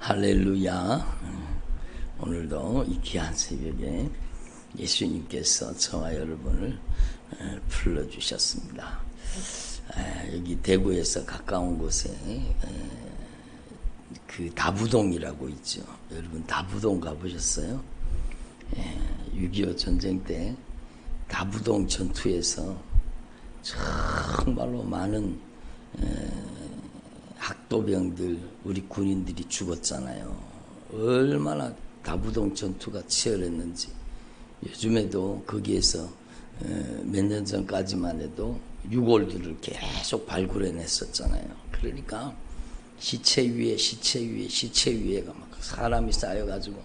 할렐루야. 오늘도 이 귀한 새벽에 예수님께서 저와 여러분을 불러주셨습니다. 여기 대구에서 가까운 곳에 그 다부동이라고 있죠. 여러분 다부동 가보셨어요? 6.25 전쟁 때 다부동 전투에서 정말로 많은 학도병들, 우리 군인들이 죽었잖아요. 얼마나 다부동 전투가 치열했는지. 요즘에도 거기에서 몇 년 전까지만 해도 유골들을 계속 발굴해냈었잖아요. 그러니까 시체 위에가 막 사람이 쌓여가지고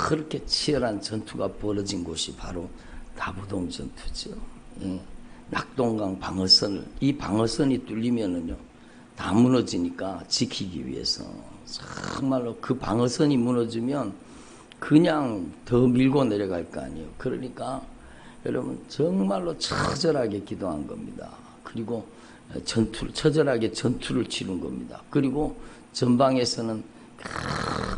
그렇게 치열한 전투가 벌어진 곳이 바로 다부동 전투죠. 낙동강 방어선을, 이 방어선이 뚫리면은요 다 무너지니까 지키기 위해서 정말로 그 방어선이 무너지면 그냥 더 밀고 내려갈 거 아니에요. 그러니까 여러분 정말로 처절하게 기도한 겁니다. 그리고 처절하게 전투를 치른 겁니다. 그리고 전방에서는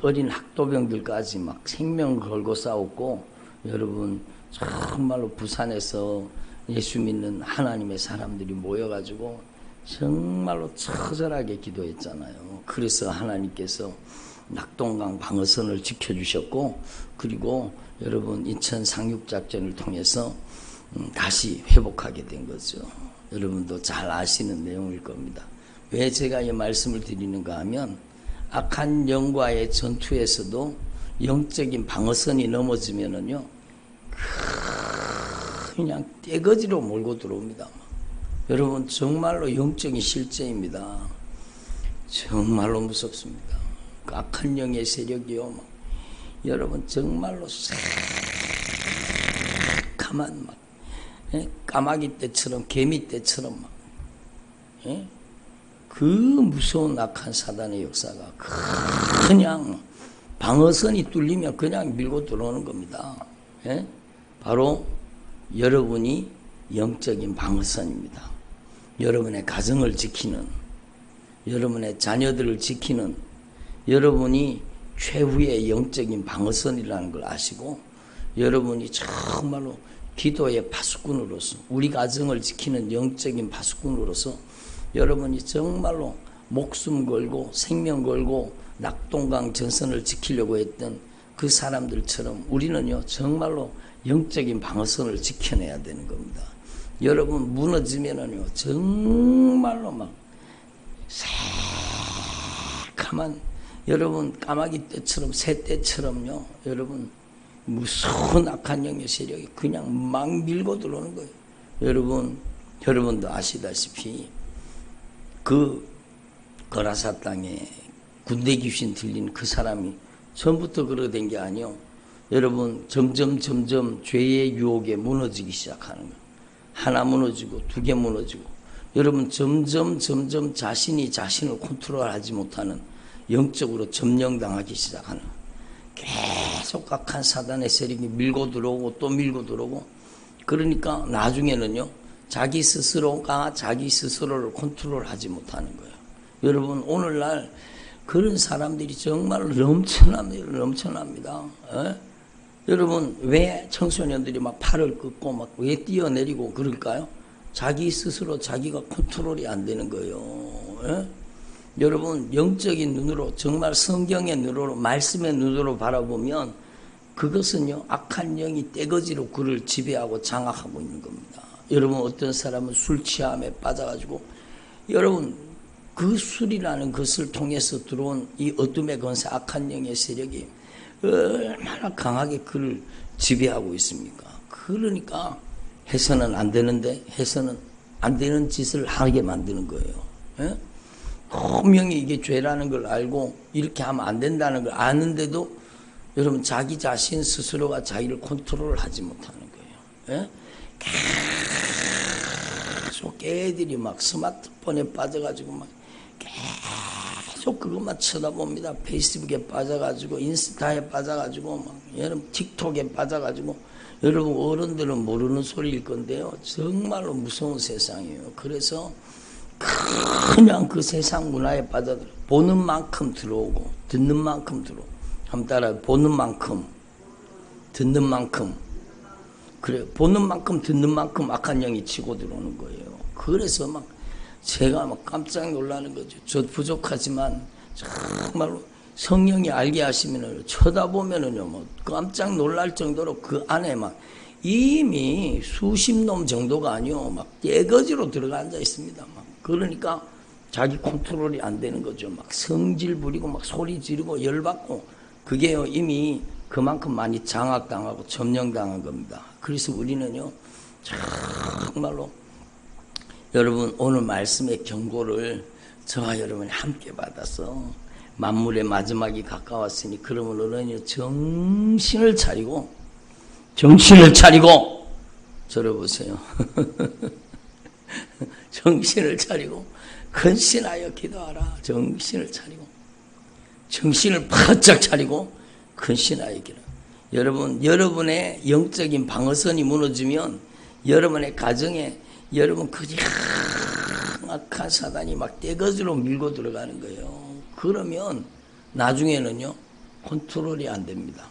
어린 학도병들까지 막 생명 걸고 싸웠고, 여러분 정말로 부산에서 예수 믿는 하나님의 사람들이 모여가지고 정말로 처절하게 기도했잖아요. 그래서 하나님께서 낙동강 방어선을 지켜주셨고, 그리고 여러분 인천 상륙작전을 통해서 다시 회복하게 된 거죠. 여러분도 잘 아시는 내용일 겁니다. 왜 제가 이 말씀을 드리는가 하면, 악한 영과의 전투에서도 영적인 방어선이 넘어지면은요 그냥 떼거지로 몰고 들어옵니다. 여러분 정말로 영적인 실제입니다. 정말로 무섭습니다. 그 악한 영의 세력이요, 여러분 정말로 새카만 막 까마귀 떼처럼 개미 떼처럼 막 그 무서운 악한 사단의 역사가 그냥 방어선이 뚫리면 그냥 밀고 들어오는 겁니다. 바로 여러분이 영적인 방어선입니다. 여러분의 가정을 지키는, 여러분의 자녀들을 지키는 여러분이 최후의 영적인 방어선이라는 걸 아시고, 여러분이 정말로 기도의 파수꾼으로서, 우리 가정을 지키는 영적인 파수꾼으로서 여러분이 정말로 목숨 걸고 생명 걸고 낙동강 전선을 지키려고 했던 그 사람들처럼 우리는요 정말로 영적인 방어선을 지켜내야 되는 겁니다. 여러분 무너지면은요 정말로 막 새카만, 여러분 까마귀 떼처럼 새 떼처럼요 여러분 무서운 악한 영의 세력이 그냥 막 밀고 들어오는 거예요. 여러분도 아시다시피 그 거라사 땅에 군대 귀신 들린 그 사람이 처음부터 그러게 된 게 아니요. 여러분 점점 죄의 유혹에 무너지기 시작하는 거예요. 하나 무너지고 두 개 무너지고, 여러분 점점 자신이 자신을 컨트롤하지 못하는, 영적으로 점령당하기 시작하는, 계속 악한 사단의 세력이 밀고 들어오고 또 밀고 들어오고, 그러니까 나중에는요 자기 스스로가 자기 스스로를 컨트롤하지 못하는 거예요. 여러분 오늘날 그런 사람들이 정말 넘쳐납니다. 여러분 왜 청소년들이 막 팔을 긋고 막 왜 뛰어내리고 그럴까요? 자기 스스로 자기가 컨트롤이 안 되는 거예요. 여러분 영적인 눈으로, 정말 성경의 눈으로, 말씀의 눈으로 바라보면 그것은요 악한 영이 떼거지로 그를 지배하고 장악하고 있는 겁니다. 여러분 어떤 사람은 술 취함에 빠져가지고, 여러분 그 술이라는 것을 통해서 들어온 이 어둠의 권세, 악한 영의 세력이 얼마나 강하게 그를 지배하고 있습니까? 그러니까 해서는 안 되는데, 해서는 안 되는 짓을 하게 만드는 거예요. 분명히 이게 죄라는 걸 알고 이렇게 하면 안 된다는 걸 아는데도 여러분 자기 자신 스스로가 자기를 컨트롤을 하지 못하는 거예요. 계속 애들이 막 스마트폰에 빠져가지고 막 계속 그것만 쳐다봅니다. 페이스북에 빠져가지고, 인스타에 빠져가지고, 막 여러분 틱톡에 빠져가지고, 여러분 어른들은 모르는 소리일 건데요 정말로 무서운 세상이에요. 그래서 그냥 그 세상 문화에 빠져들어. 보는 만큼 들어오고 듣는 만큼 들어오고. 한번 따라 보는 만큼 듣는 만큼. 그래 보는 만큼 듣는 만큼 악한 영이 치고 들어오는 거예요. 그래서 막 제가 막 깜짝 놀라는 거죠. 저 부족하지만 정말로 성령이 알게 하시면은 쳐다보면은요 뭐 깜짝 놀랄 정도로 그 안에 막 이미 수십 놈 정도가 아니요 막 떼거지로 들어가 앉아 있습니다. 막 그러니까 자기 컨트롤이 안 되는 거죠. 막 성질 부리고 막 소리 지르고 열받고 그게요 이미 그만큼 많이 장악당하고 점령당한 겁니다. 그래서 우리는요 정말로 여러분 오늘 말씀의 경고를 저와 여러분이 함께 받아서 만물의 마지막이 가까웠으니 그러면 너는 정신을 차리고 저를 보세요. 정신을 차리고 근신하여 기도하라. 정신을 차리고 정신을 바짝 차리고 근신하여 기도. 여러분 여러분의 영적인 방어선이 무너지면 여러분의 가정에 여러분 그 악한 사단이 막 떼거지로 밀고 들어가는 거예요. 그러면 나중에는요 컨트롤이 안 됩니다.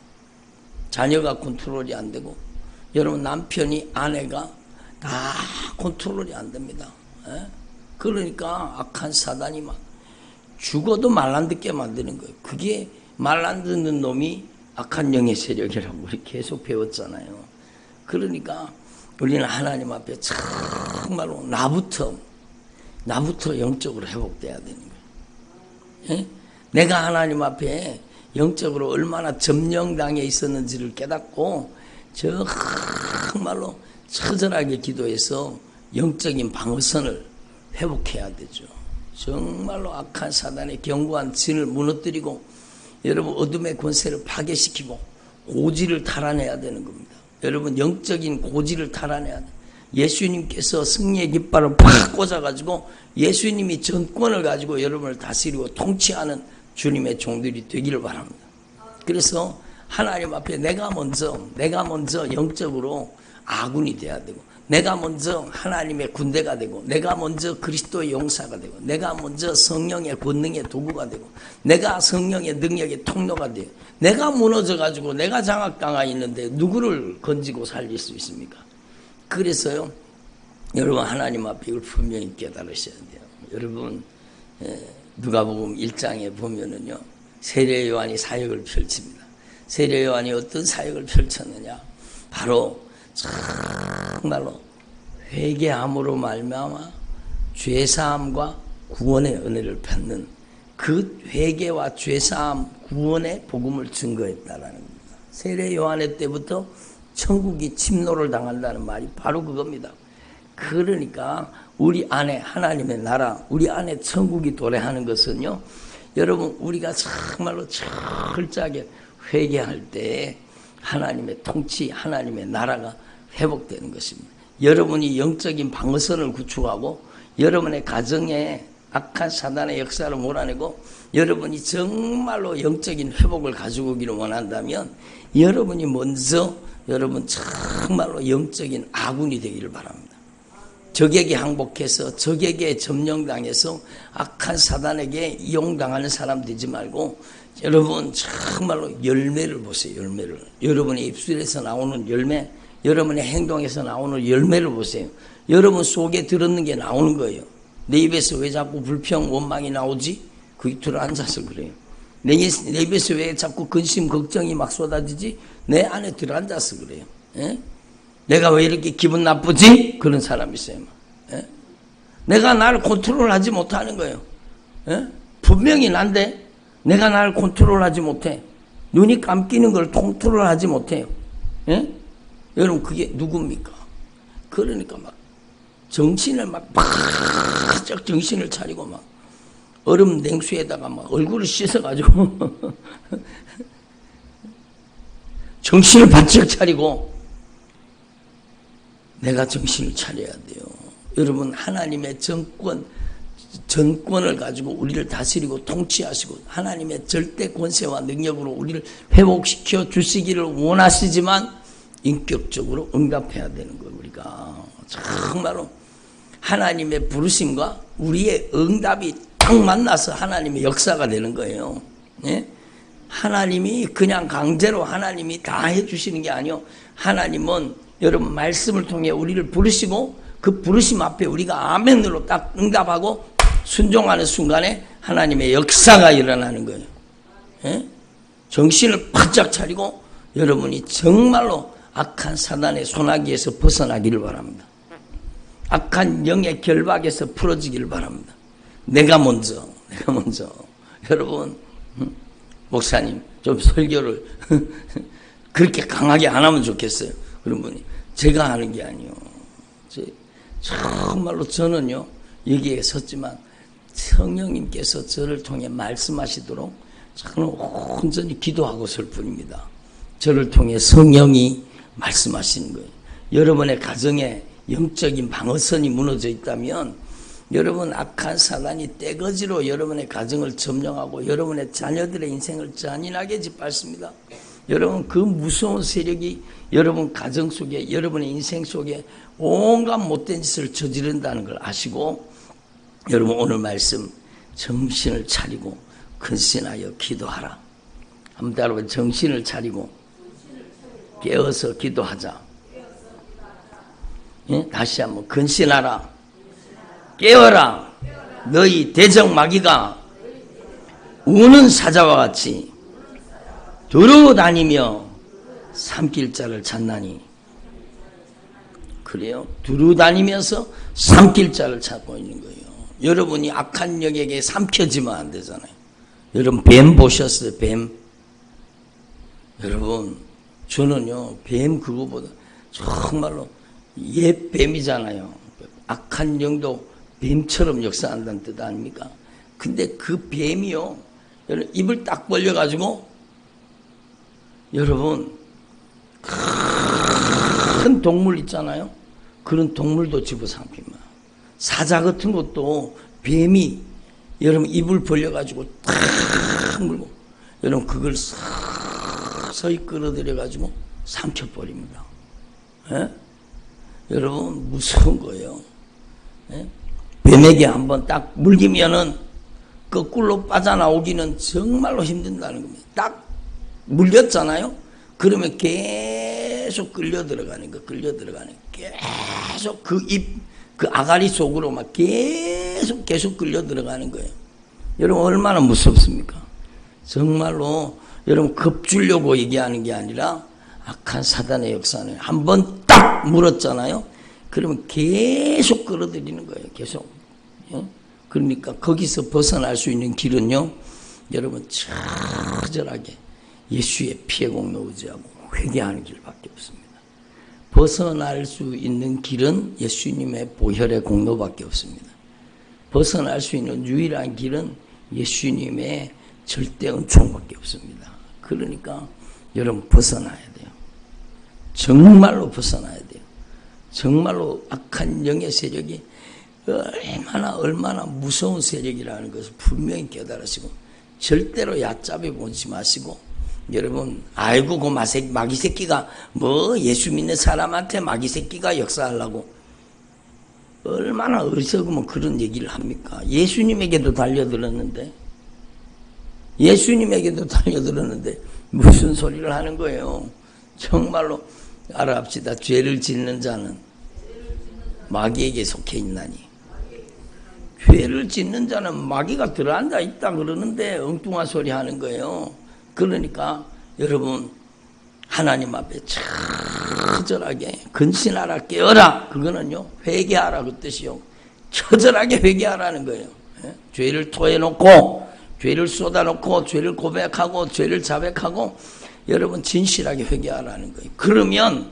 자녀가 컨트롤이 안 되고 여러분 남편이 아내가 다 컨트롤이 안 됩니다. 그러니까 악한 사단이 막 죽어도 말 안 듣게 만드는 거예요. 그게 말 안 듣는 놈이 악한 영의 세력이라고 우리 계속 배웠잖아요. 그러니까 우리는 하나님 앞에 정말로 나부터 영적으로 회복돼야 되는 거예요. 내가 하나님 앞에 영적으로 얼마나 점령당해 있었는지를 깨닫고 정말로 처절하게 기도해서 영적인 방어선을 회복해야 되죠. 정말로 악한 사단의 견고한 진을 무너뜨리고 여러분 어둠의 권세를 파괴시키고 고지를 탈환해야 되는 겁니다. 여러분 영적인 고지를 탈환해야 돼요. 예수님께서 승리의 깃발을 팍 꽂아가지고 예수님이 전권을 가지고 여러분을 다스리고 통치하는 주님의 종들이 되기를 바랍니다. 그래서 하나님 앞에 내가 먼저 영적으로 아군이 돼야 되고 내가 먼저 하나님의 군대가 되고 내가 먼저 그리스도의 용사가 되고 내가 먼저 성령의 권능의 도구가 되고 내가 성령의 능력의 통로가 돼요. 내가 무너져가지고 내가 장악당하 있는데 누구를 건지고 살릴 수 있습니까? 그래서요 여러분 하나님 앞에 이걸 분명히 깨달으셔야 돼요. 여러분 누가복음 1장에 보면은요 세례 요한이 사역을 펼칩니다. 세례 요한이 어떤 사역을 펼쳤느냐 바로 정말로 회개함으로 말미암아 죄사함과 구원의 은혜를 받는 그 회개와 죄사함 구원의 복음을 증거했다라는 겁니다. 세례 요한의 때부터 천국이 침노를 당한다는 말이 바로 그겁니다. 그러니까 우리 안에 하나님의 나라, 우리 안에 천국이 도래하는 것은요 여러분 우리가 정말로 철저하게 회개할 때 하나님의 통치, 하나님의 나라가 회복되는 것입니다. 여러분이 영적인 방어선을 구축하고 여러분의 가정에 악한 사단의 역사를 몰아내고 여러분이 정말로 영적인 회복을 가지고 오기를 원한다면 여러분이 먼저 여러분 정말로 영적인 아군이 되기를 바랍니다. 적에게 항복해서 적에게 점령당해서 악한 사단에게 이용당하는 사람 되지 말고 여러분 정말로 열매를 보세요. 열매를. 여러분의 입술에서 나오는 열매, 여러분의 행동에서 나오는 열매를 보세요. 여러분 속에 들었는 게 나오는 거예요. 내 입에서 왜 자꾸 불평, 원망이 나오지? 그 뒤로 앉아서 그래요. 내 입에서 왜 자꾸 근심, 걱정이 막 쏟아지지? 내 안에 들어앉아서 그래요. 내가 왜 이렇게 기분 나쁘지? 그런 사람이 있어요. 내가 나를 컨트롤하지 못하는 거예요. 분명히 난데 내가 나를 컨트롤하지 못해. 눈이 감기는 걸 컨트롤하지 못해요. 여러분 그게 누굽니까? 그러니까 막 정신을 막 바짝 정신을 차리고 막 얼음 냉수에다가 막 얼굴을 씻어가지고 정신을 바짝 차리고 내가 정신을 차려야 돼요. 여러분 하나님의 전권을 가지고 우리를 다스리고 통치하시고 하나님의 절대 권세와 능력으로 우리를 회복시켜 주시기를 원하시지만 인격적으로 응답해야 되는 거예요. 우리가 정말로 하나님의 부르심과 우리의 응답이 딱 만나서 하나님의 역사가 되는 거예요. 예? 하나님이 그냥 강제로 하나님이 다 해주시는 게 아니요. 하나님은 여러분 말씀을 통해 우리를 부르시고 그 부르심 앞에 우리가 아멘으로 딱 응답하고 순종하는 순간에 하나님의 역사가 일어나는 거예요. 예? 정신을 바짝 차리고 여러분이 정말로 악한 사단의 손아귀에서 벗어나기를 바랍니다. 악한 영의 결박에서 풀어지기를 바랍니다. 내가 먼저. 여러분, 목사님, 좀 설교를 그렇게 강하게 안 하면 좋겠어요. 그런 분이. 제가 하는 게 아니요. 정말로 저는요, 여기에 섰지만 성령님께서 저를 통해 말씀하시도록 저는 온전히 기도하고 설 뿐입니다. 저를 통해 성령이 말씀하시는 거예요. 여러분의 가정에 영적인 방어선이 무너져 있다면 여러분 악한 사단이 떼거지로 여러분의 가정을 점령하고 여러분의 자녀들의 인생을 잔인하게 짓밟습니다. 여러분 그 무서운 세력이 여러분 가정 속에 여러분의 인생 속에 온갖 못된 짓을 저지른다는 걸 아시고 여러분 오늘 말씀 정신을 차리고 근신하여 기도하라. 한번 따라봐. 정신을 차리고 깨어서 기도하자. 예? 다시 한번 근신하라. 깨어라. 너희 대적 마귀가 우는 사자와 같이 두루 다니며 삼킬 자를 찾나니. 그래요. 두루 다니면서 삼킬 자를 찾고 있는 거예요. 여러분이 악한 영에게 삼켜지면 안 되잖아요. 여러분 뱀 보셨어요? 뱀. 여러분 저는요 뱀 그거보다 정말로 옛 뱀이잖아요. 악한 영도 뱀처럼 역사한다는 뜻 아닙니까? 근데 그 뱀이요 여러분 입을 딱 벌려가지고 여러분 큰 동물 있잖아요. 그런 동물도 집어삼킵니다. 사자 같은 것도 뱀이 여러분 입을 벌려가지고 탁 물고 여러분 그걸 서서히 끌어들여가지고 삼켜버립니다. 예? 여러분 무서운 거예요. 예? 뱀에게 한번 딱 물기면은 거꾸로 빠져나오기는 정말로 힘든다는 겁니다. 딱 물렸잖아요. 그러면 계속 끌려 들어가는 거, 계속 그 그 아가리 속으로 막 계속 끌려 들어가는 거예요. 여러분 얼마나 무섭습니까? 정말로 여러분 겁주려고 얘기하는 게 아니라 악한 사단의 역사는 한번 딱 물었잖아요. 그러면 계속 끌어들이는 거예요. 계속. 예? 그러니까 거기서 벗어날 수 있는 길은요. 여러분 처절하게 예수의 피의 공로 의지하고 회개하는 길밖에 없습니다. 벗어날 수 있는 길은 예수님의 보혈의 공로밖에 없습니다. 벗어날 수 있는 유일한 길은 예수님의 절대 은총밖에 없습니다. 그러니까 여러분 벗어나야 돼요. 정말로 벗어나야 돼요. 정말로 악한 영의 세력이 얼마나 무서운 세력이라는 것을 분명히 깨달으시고 절대로 얕잡아 보지 마시고 여러분 아이고 그 마귀 새끼가 뭐 예수 믿는 사람한테 마귀 새끼가 역사하려고 얼마나 어리석으면 그런 얘기를 합니까? 예수님에게도 달려들었는데 무슨 소리를 하는 거예요? 정말로 알아합시다. 죄를 짓는 자는 마귀에게 속해 있나니. 죄를 짓는 자는 마귀가 들어앉아 있다 그러는데 엉뚱한 소리 하는 거예요. 그러니까 여러분 하나님 앞에 처절하게 근신하라 깨어라. 그거는요 회개하라 그 뜻이요. 처절하게 회개하라는 거예요. 예? 죄를 토해놓고 죄를 쏟아놓고 죄를 고백하고 죄를 자백하고 여러분 진실하게 회개하라는 거예요. 그러면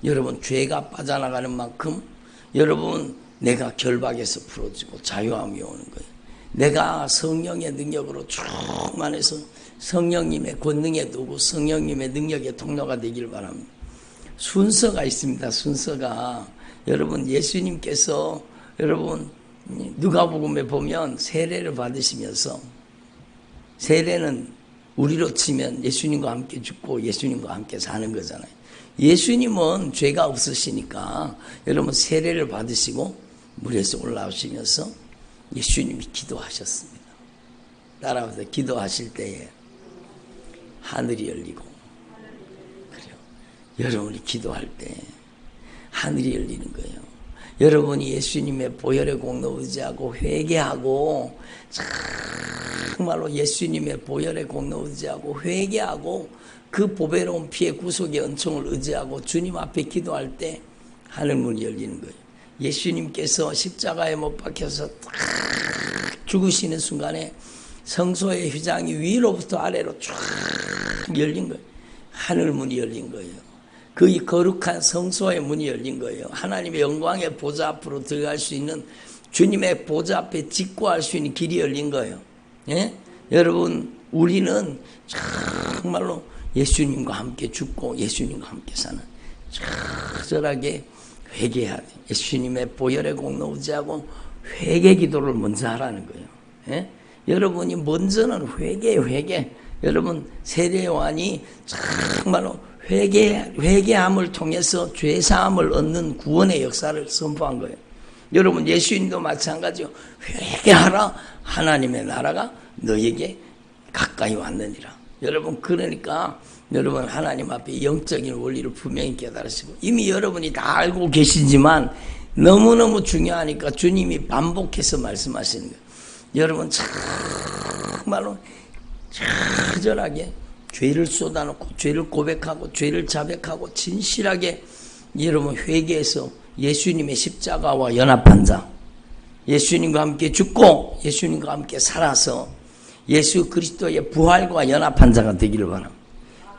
여러분 죄가 빠져나가는 만큼 여러분 내가 결박에서 풀어지고 자유함이 오는 거예요. 내가 성령의 능력으로 충만해서 성령님의 권능에 두고 성령님의 능력의 통로가 되기를 바랍니다. 순서가 있습니다. 순서가 여러분 예수님께서 여러분 누가복음에 보면 세례를 받으시면서 세례는 우리로 치면 예수님과 함께 죽고 예수님과 함께 사는 거잖아요. 예수님은 죄가 없으시니까 여러분 세례를 받으시고 물에서 올라오시면서 예수님이 기도하셨습니다. 따라와서 기도하실 때에 하늘이 열리고, 그래요. 여러분이 기도할 때 하늘이 열리는 거예요. 여러분이 예수님의 보혈의 공로 의지하고 회개하고, 정말로 예수님의 보혈의 공로 의지하고 회개하고 그 보배로운 피의 구속의 은총을 의지하고 주님 앞에 기도할 때 하늘문이 열리는 거예요. 예수님께서 십자가에 못 박혀서 딱 죽으시는 순간에 성소의 휘장이 위로부터 아래로 쫙 열린 거예요. 하늘문이 열린 거예요. 그 거룩한 성소의 문이 열린 거예요. 하나님의 영광의 보좌 앞으로 들어갈 수 있는, 주님의 보좌 앞에 직구할 수 있는 길이 열린 거예요. 예? 여러분, 우리는 정말로 예수님과 함께 죽고 예수님과 함께 사는, 철저하게 회개해야 돼요. 예수님의 보혈의 공로 의지하고 회개 기도를 먼저 하라는 거예요. 예? 여러분이 먼저는 회개. 여러분, 세례 요한이 정말로 회개함을 통해서 죄사함을 얻는 구원의 역사를 선포한 거예요. 여러분, 예수님도 마찬가지요. 회개하라. 하나님의 나라가 너에게 가까이 왔느니라. 여러분, 그러니까 여러분 하나님 앞에 영적인 원리를 분명히 깨달으시고, 이미 여러분이 다 알고 계시지만 너무너무 중요하니까 주님이 반복해서 말씀하시는 거예요. 여러분, 정말로 처절하게 죄를 쏟아놓고 죄를 고백하고 죄를 자백하고 진실하게 여러분 회개해서 예수님의 십자가와 연합한 자, 예수님과 함께 죽고 예수님과 함께 살아서 예수 그리스도의 부활과 연합한 자가 되기를 바랍니다.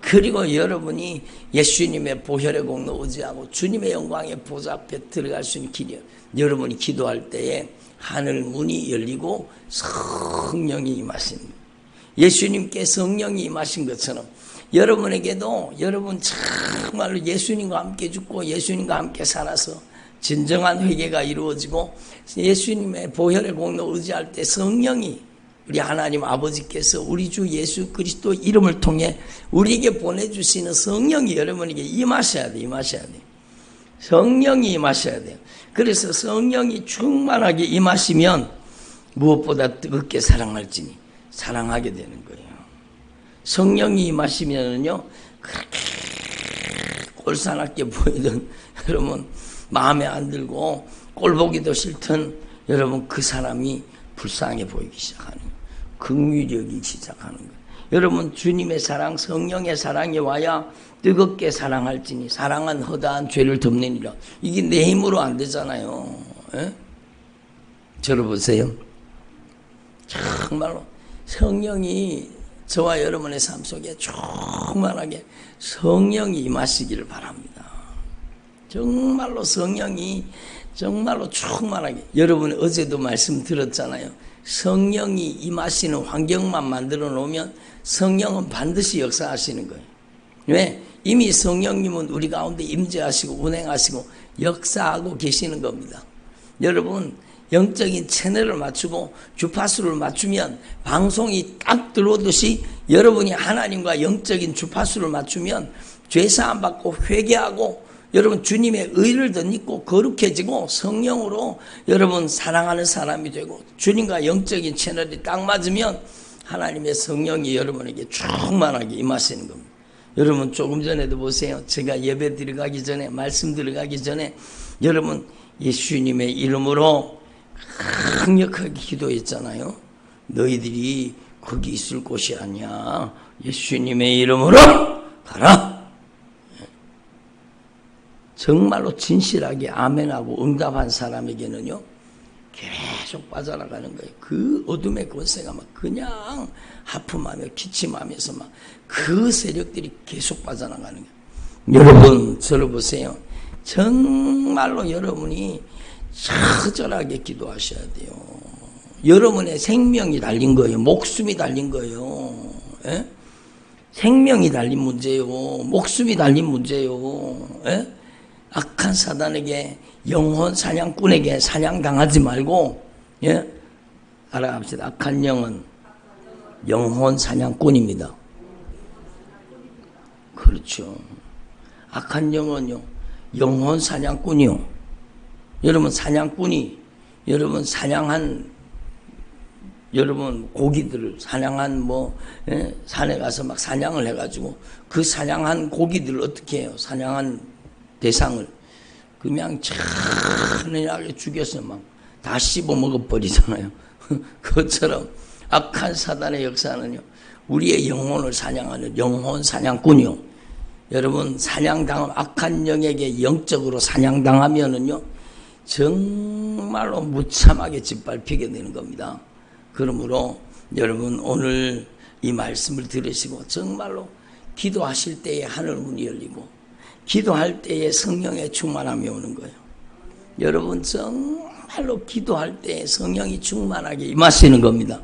그리고 여러분이 예수님의 보혈의 공로 의지하고 주님의 영광의 보좌 앞에 들어갈 수 있는 길이요. 여러분이 기도할 때에 하늘 문이 열리고 성령이 임하십니다. 예수님께 성령이 임하신 것처럼 여러분에게도 여러분 정말로 예수님과 함께 죽고 예수님과 함께 살아서 진정한 회개가 이루어지고 예수님의 보혈의 공로 의지할 때 성령이, 우리 하나님 아버지께서 우리 주 예수 그리스도 이름을 통해 우리에게 보내주시는 성령이 여러분에게 임하셔야 돼요. 성령이 임하셔야 돼요. 그래서 성령이 충만하게 임하시면 무엇보다 뜨겁게 사랑할지니 사랑하게 되는 거예요. 성령이 임하시면은요, 그렇게 꼴사납게 보이던 여러분 마음에 안 들고 꼴보기도 싫던 여러분 그 사람이 불쌍해 보이기 시작하는 거예요. 긍휼히 여기기 시작하는 거예요. 여러분, 주님의 사랑, 성령의 사랑이 와야 뜨겁게 사랑할지니 사랑은 허다한 죄를 덮느니라. 이게 내 힘으로 안 되잖아요. 에? 저를 보세요. 정말로 성령이 저와 여러분의 삶 속에 충만하게 성령이 임하시기를 바랍니다. 정말로 성령이 정말로 충만하게. 여러분 어제도 말씀 들었잖아요. 성령이 임하시는 환경만 만들어 놓으면 성령은 반드시 역사하시는 거예요. 왜? 이미 성령님은 우리 가운데 임재하시고 운행하시고 역사하고 계시는 겁니다. 여러분, 영적인 채널을 맞추고 주파수를 맞추면 방송이 딱 들어오듯이 여러분이 하나님과 영적인 주파수를 맞추면 죄사함 받고 회개하고 여러분 주님의 의를 덧입고 거룩해지고 성령으로 여러분 사랑하는 사람이 되고 주님과 영적인 채널이 딱 맞으면 하나님의 성령이 여러분에게 충만하게 임하시는 겁니다. 여러분 조금 전에도 보세요. 제가 예배 들어가기 전에 말씀 들어가기 전에 여러분 예수님의 이름으로 강력하게 기도했잖아요. 너희들이 거기 있을 곳이 아니야. 예수님의 이름으로 가라. 정말로 진실하게 아멘하고 응답한 사람에게는요 계속 빠져나가는 거예요. 그 어둠의 권세가 막 그냥 하품하며 기침하면서 막 그 세력들이 계속 빠져나가는 거예요. 여러분 저를 보세요. 정말로 여러분이 처절하게 기도하셔야 돼요. 여러분의 생명이 달린 거예요. 목숨이 달린 거예요. 에? 생명이 달린 문제예요. 목숨이 달린 문제예요. 에? 악한 사단에게 영혼 사냥꾼에게 사냥당하지 말고, 예? 알아갑시다. 악한 영은 영혼 사냥꾼입니다. 그렇죠. 악한 영은요 영혼 사냥꾼이요. 여러분 사냥꾼이 여러분 사냥한 여러분 고기들을 사냥한 산에 가서 막 사냥을 해가지고 그 사냥한 고기들을 어떻게 해요? 사냥한 대상을 그냥 잔인하게 죽여서 막 다 씹어 먹어버리잖아요. 그것처럼 악한 사단의 역사는요, 우리의 영혼을 사냥하는 영혼 사냥꾼이요. 여러분 사냥당하면, 악한 영에게 영적으로 사냥당하면은요 정말로 무참하게 짓밟히게 되는 겁니다. 그러므로 여러분 오늘 이 말씀을 들으시고 정말로 기도하실 때에 하늘 문이 열리고 기도할 때에 성령의 충만함이 오는 거예요. 여러분 정말로 기도할 때 성령이 충만하게 임하시는 겁니다.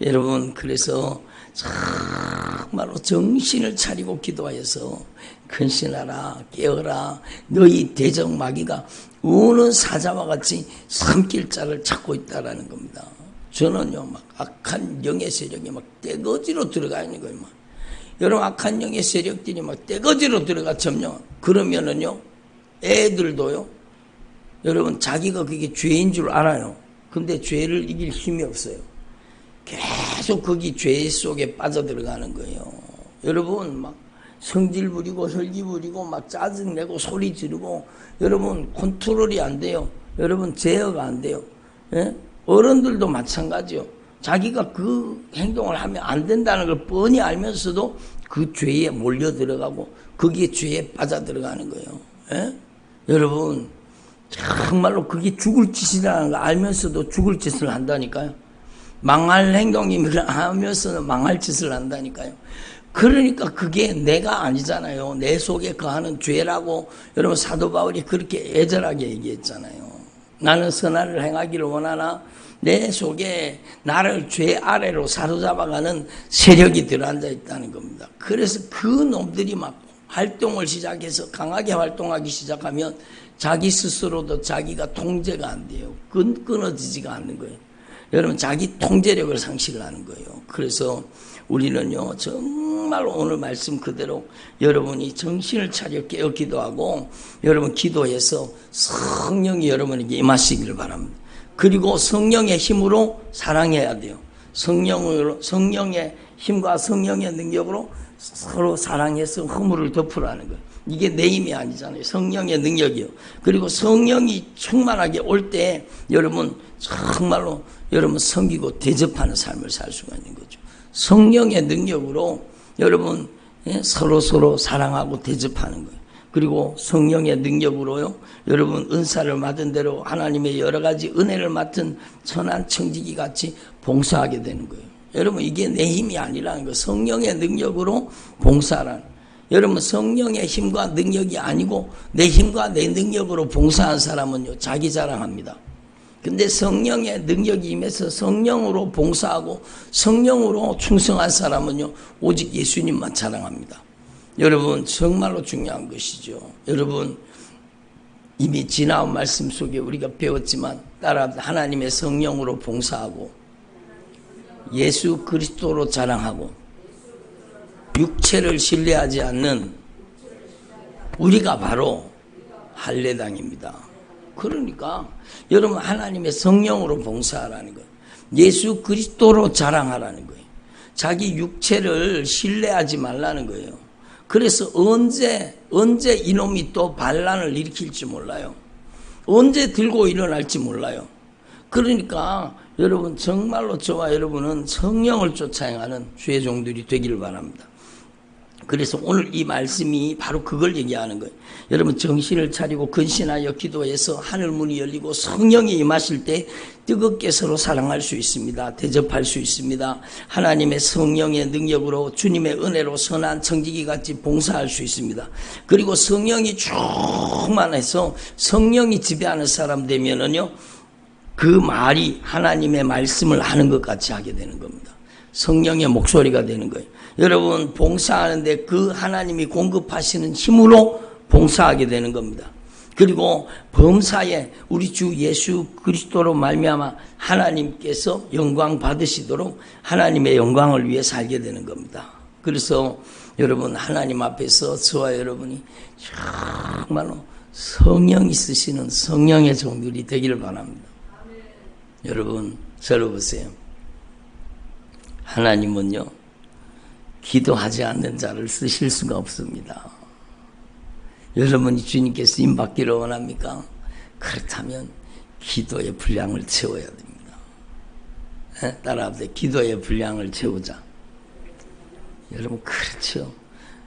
여러분 그래서 정말로 정신을 차리고 기도하여서 근신하라 깨어라 너희 대적 마귀가 우는 사자와 같이 삼킬 자를 찾고 있다라는 겁니다. 저는요 막 악한 영의 세력이 막 떼거지로 들어가 있는 거예요. 막. 여러분 악한 영의 세력들이 막 떼거지로 들어가 점령. 그러면은요 애들도요 여러분 자기가 그게 죄인 줄 알아요. 근데 죄를 이길 힘이 없어요. 계속 거기 죄 속에 빠져들어가는 거예요. 여러분 막 성질 부리고 혈기 부리고 막 짜증내고 소리 지르고 여러분 컨트롤이 안 돼요. 여러분 제어가 안 돼요. 예? 어른들도 마찬가지요. 자기가 그 행동을 하면 안 된다는 걸 뻔히 알면서도 그 죄에 몰려 들어가고 거기에 죄에 빠져 들어가는 거예요. 예? 여러분 정말로 그게 죽을 짓이라는 걸 알면서도 죽을 짓을 한다니까요. 망할 행동이면 하면서는 망할 짓을 한다니까요. 그러니까 그게 내가 아니잖아요. 내 속에 거하는 죄라고 여러분 사도 바울이 그렇게 애절하게 얘기했잖아요. 나는 선한을 행하기를 원하나 내 속에 나를 죄 아래로 사로잡아가는 세력이 들어앉아 있다는 겁니다. 그래서 그 놈들이 막 활동을 시작해서 강하게 활동하기 시작하면 자기 스스로도 자기가 통제가 안 돼요. 끊어지지가 않는 거예요. 여러분 자기 통제력을 상실을 하는 거예요. 그래서 우리는요 정말로 오늘 말씀 그대로 여러분이 정신을 차려 깨어 기도하고 여러분 기도해서 성령이 여러분에게 임하시기를 바랍니다. 그리고 성령의 힘으로 사랑해야 돼요. 성령의 힘과 성령의 능력으로 서로 사랑해서 허물을 덮으라는 거예요. 이게 내 힘이 아니잖아요. 성령의 능력이요. 그리고 성령이 충만하게 올 때 여러분 정말로 여러분 섬기고 대접하는 삶을 살 수가 있는 거죠. 성령의 능력으로 여러분 서로 사랑하고 대접하는 거예요. 그리고 성령의 능력으로요 여러분 은사를 맡은 대로 하나님의 여러 가지 은혜를 맡은 선한 청지기 같이 봉사하게 되는 거예요. 여러분 이게 내 힘이 아니라는 거예요. 성령의 능력으로 봉사하라는 거예요. 여러분 성령의 힘과 능력이 아니고 내 힘과 내 능력으로 봉사한 사람은요 자기 자랑합니다. 근데 성령의 능력이 임해서 성령으로 봉사하고 성령으로 충성한 사람은요 오직 예수님만 자랑합니다. 여러분 정말로 중요한 것이죠. 여러분 이미 지나온 말씀 속에 우리가 배웠지만 따라 하나님의 성령으로 봉사하고 예수 그리스도로 자랑하고 육체를 신뢰하지 않는 우리가 바로 할례당입니다. 그러니까 여러분 하나님의 성령으로 봉사하라는 거예요. 예수 그리스도로 자랑하라는 거예요. 자기 육체를 신뢰하지 말라는 거예요. 그래서 언제 이놈이 또 반란을 일으킬지 몰라요. 언제 들고 일어날지 몰라요. 그러니까 여러분 정말로 저와 여러분은 성령을 쫓아 행하는 주의 종들이 되기를 바랍니다. 그래서 오늘 이 말씀이 바로 그걸 얘기하는 거예요. 여러분 정신을 차리고 근신하여 기도해서 하늘 문이 열리고 성령이 임하실 때 뜨겁게 서로 사랑할 수 있습니다. 대접할 수 있습니다. 하나님의 성령의 능력으로 주님의 은혜로 선한 청지기 같이 봉사할 수 있습니다. 그리고 성령이 충만해서 성령이 지배하는 사람 되면은요 그 말이 하나님의 말씀을 하는 것 같이 하게 되는 겁니다. 성령의 목소리가 되는 거예요. 여러분 봉사하는데 그 하나님이 공급하시는 힘으로 봉사하게 되는 겁니다. 그리고 범사에 우리 주 예수 그리스도로 말미암아 하나님께서 영광 받으시도록 하나님의 영광을 위해 살게 되는 겁니다. 그래서 여러분 하나님 앞에서 저와 여러분이 정말로 성령이 쓰시는 성령의 종들이 되기를 바랍니다. 여러분 저를 보세요. 하나님은요, 기도하지 않는 자를 쓰실 수가 없습니다. 여러분이 주님께서 쓰임받기를 원합니까? 그렇다면 기도의 분량을 채워야 됩니다. 따라합시다. 기도의 분량을 채우자. 여러분, 그렇죠.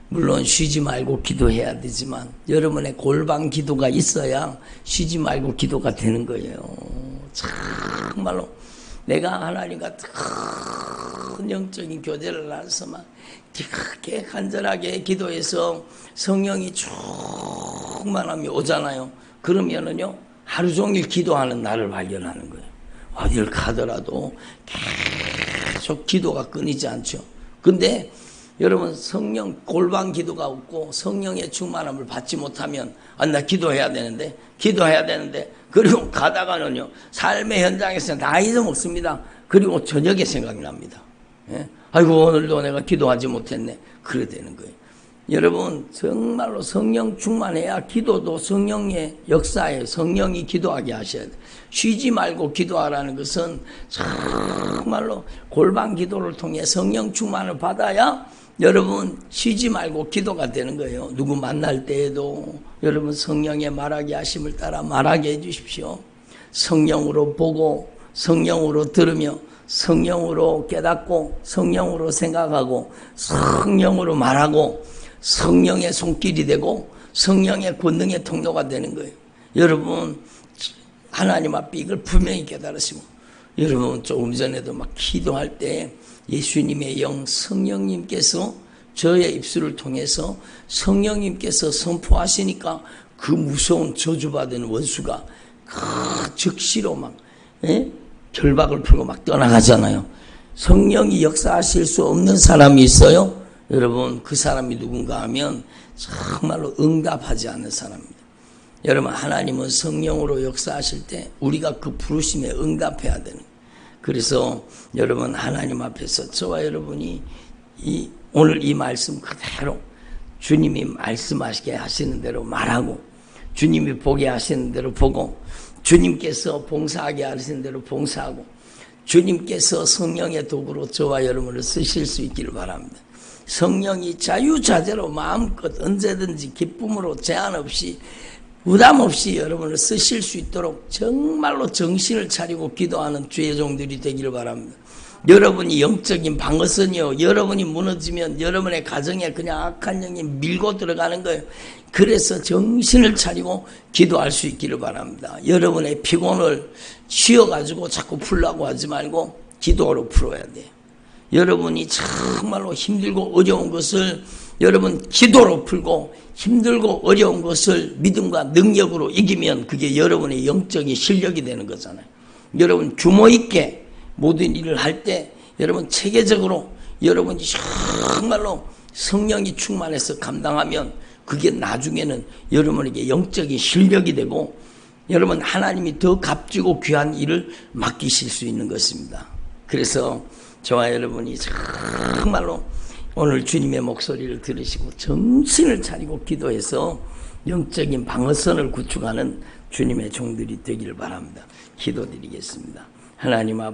물론 쉬지 말고 기도해야 되지만 여러분의 골방 기도가 있어야 쉬지 말고 기도가 되는 거예요. 정말로 내가 하나님과 큰 영적인 교제를 하서만 그렇게 간절하게 기도해서 성령이 충만함이 오잖아요. 그러면은요, 하루 종일 기도하는 나를 발견하는 거예요. 어딜 가더라도 계속 기도가 끊이지 않죠. 근데 여러분, 성령 골방 기도가 없고 성령의 충만함을 받지 못하면 나 기도해야 되는데 그리고 가다가는요, 삶의 현장에서 다 잊어먹습니다. 그리고 저녁에 생각이 납니다. 예? 아이고, 오늘도 내가 기도하지 못했네. 그래 되는 거예요. 여러분, 정말로 성령 충만해야 기도도 성령의 역사에 성령이 기도하게 하셔야 돼요. 쉬지 말고 기도하라는 것은 정말로 골방 기도를 통해 성령 충만을 받아야 여러분 쉬지 말고 기도가 되는 거예요. 누구 만날 때에도 여러분 성령의 말하게 하심을 따라 말하게 해주십시오. 성령으로 보고 성령으로 들으며 성령으로 깨닫고 성령으로 생각하고 성령으로 말하고 성령의 손길이 되고 성령의 권능의 통로가 되는 거예요. 여러분, 하나님 앞에 이걸 분명히 깨달으시고, 여러분 조금 전에도 막 기도할 때 예수님의 영 성령님께서 저의 입술을 통해서 성령님께서 선포하시니까 그 무서운 저주받은 원수가 즉시로 막 결박을 풀고 막 떠나가잖아요. 성령이 역사하실 수 없는 사람이 있어요. 여러분, 그 사람이 누군가 하면 정말로 응답하지 않는 사람입니다. 여러분, 하나님은 성령으로 역사하실 때 우리가 그 부르심에 응답해야 되는 거예요. 그래서 여러분, 하나님 앞에서 저와 여러분이 오늘 이 말씀 그대로 주님이 말씀하시게 하시는 대로 말하고, 주님이 보게 하시는 대로 보고, 주님께서 봉사하게 하시는 대로 봉사하고, 주님께서 성령의 도구로 저와 여러분을 쓰실 수 있기를 바랍니다. 성령이 자유자재로 마음껏 언제든지 기쁨으로 제한 없이 부담 없이 여러분을 쓰실 수 있도록 정말로 정신을 차리고 기도하는 주의 종들이 되기를 바랍니다. 여러분이 영적인 방어선이요, 여러분이 무너지면 여러분의 가정에 그냥 악한 영이 밀고 들어가는 거예요. 그래서 정신을 차리고 기도할 수 있기를 바랍니다. 여러분의 피곤을 쉬어가지고 자꾸 풀라고 하지 말고 기도로 풀어야 돼요. 여러분이 정말로 힘들고 어려운 것을 여러분 기도로 풀고, 힘들고 어려운 것을 믿음과 능력으로 이기면 그게 여러분의 영적인 실력이 되는 거잖아요. 여러분 규모 있게 모든 일을 할 때 여러분 체계적으로 여러분이 정말로 성령이 충만해서 감당하면 그게 나중에는 여러분에게 영적인 실력이 되고 여러분 하나님이 더 값지고 귀한 일을 맡기실 수 있는 것입니다. 그래서 저와 여러분이 정말로 오늘 주님의 목소리를 들으시고 정신을 차리고 기도해서 영적인 방어선을 구축하는 주님의 종들이 되기를 바랍니다. 기도드리겠습니다. 하나님 아버지,